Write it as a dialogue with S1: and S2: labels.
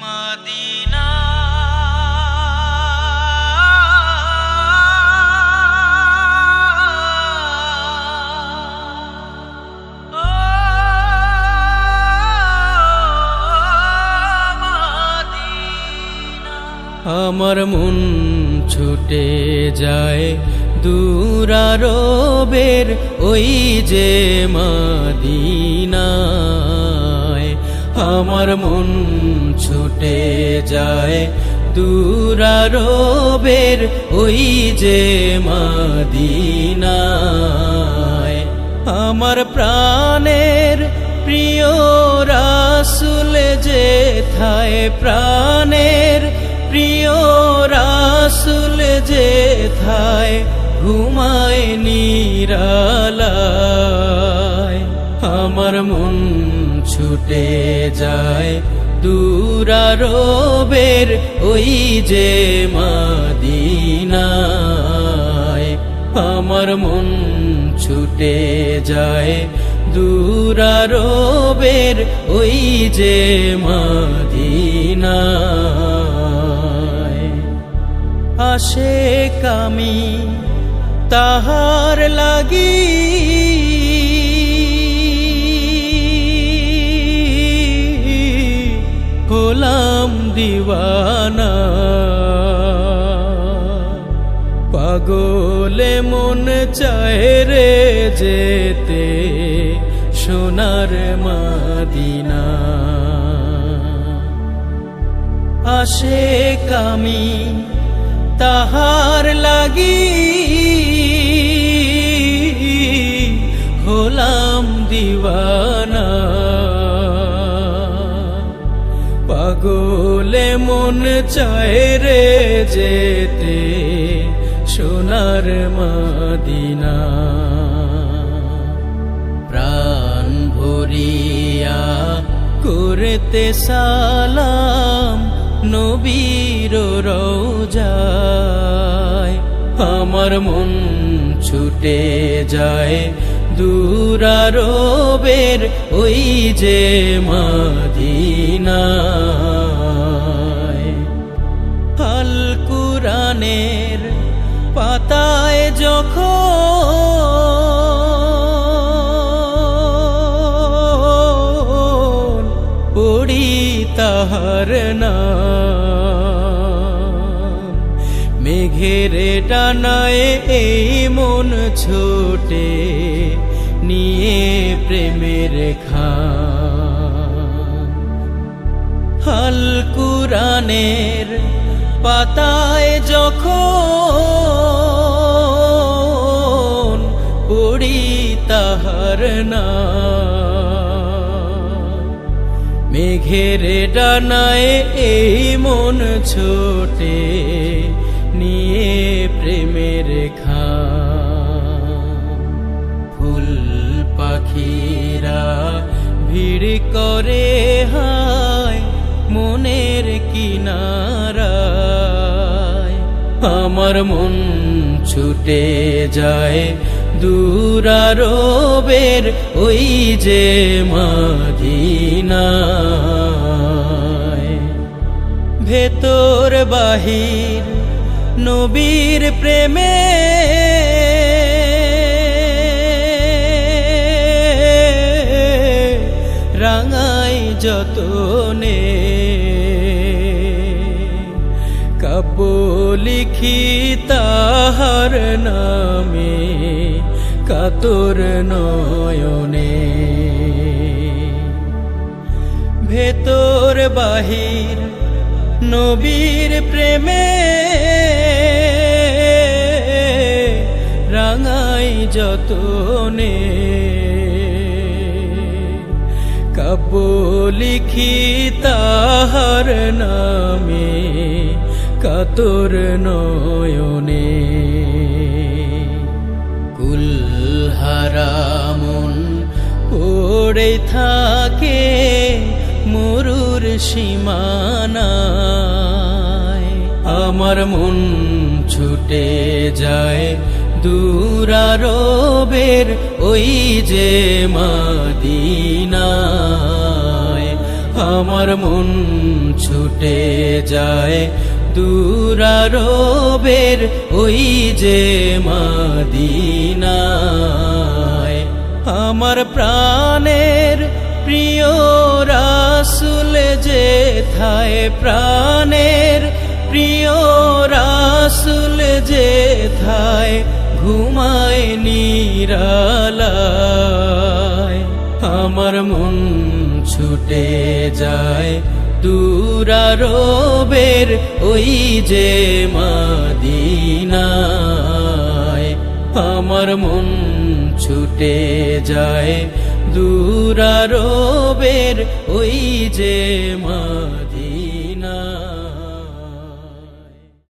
S1: Medina আমার মন ছুটে যায় দূর আরবের ওই যে মদিনায়। আমার মন ছুটে যায় দূর আরবের ওই যে মদিনায়। আমার প্রাণের প্রিয় রাসূল যেথায়, প্রাণের প্রিয় রাসূল যেথায় ঘুমায় নিরালায়। আমার মন ছুটে যায় দূর আরবের ওই যে মদিনায়। আমার মন ছুটে যায় দূর আরবের ওই যে মদিনায়। আশেক আমি তাহার লাগি হলাম দিওয়ানা, পাগলে মন চায় রে যেতে সোনার মদিনা। আশেক আমি তাহার লাগি হলাম দিওয়ানা, পাগলে মন চায় রে যেতে সোনার মদিনা। প্রাণ ভরিয়া করতে সালাম নবীর রওজায়। আমার মন ছুটে যায় দূর আরবের ওই যে মদিনায়। আল কুরআনের পাতায় যখন পড়ি তাহার নাম, মেঘের ডানায় এই মন ছোটে নিয়ে প্রেমের খাম। আল কুরআনের পাতায় যখন পড়ি তাহার নাম, মেঘের ডানায় এই মন ছোটে নিয়ে প্রেমের খাম। ফুল পাখিরা ভিড় করে হায় মনের কিনারায়। আমার মন ছুটে যায় দূর আরবের ওই যে মদিনায়। ভেতর বাহির নবীর প্রেমে রাঙাই যতনে, কাব্য লিখি তাহার নামে কাতর নয়নে। ভেতর বাহির নবীর প্রেমে রাঙাই যতনে, কাব্য লিখি তাহার নামে কাতর নয়নে। কুল হারামুন পড়ে থাকে মরুর সীমানায়। আমার মন ছুটে যায় দূর আরবের ওই যে মদিনায়। আমার মন ছুটে যায় দূরারবের ওই যে মদিনায়। আমার প্রাণের প্রিয় রাসূল যেথায়, প্রাণের প্রিয় রাসূল যেথায় ঘুমায় নিরালায়। আমার মন ছুটে যায় দূরারবের ওই যে মদিনায়। আমার মন ছুটে যায় দূরারবের ওই যে মদিনায়।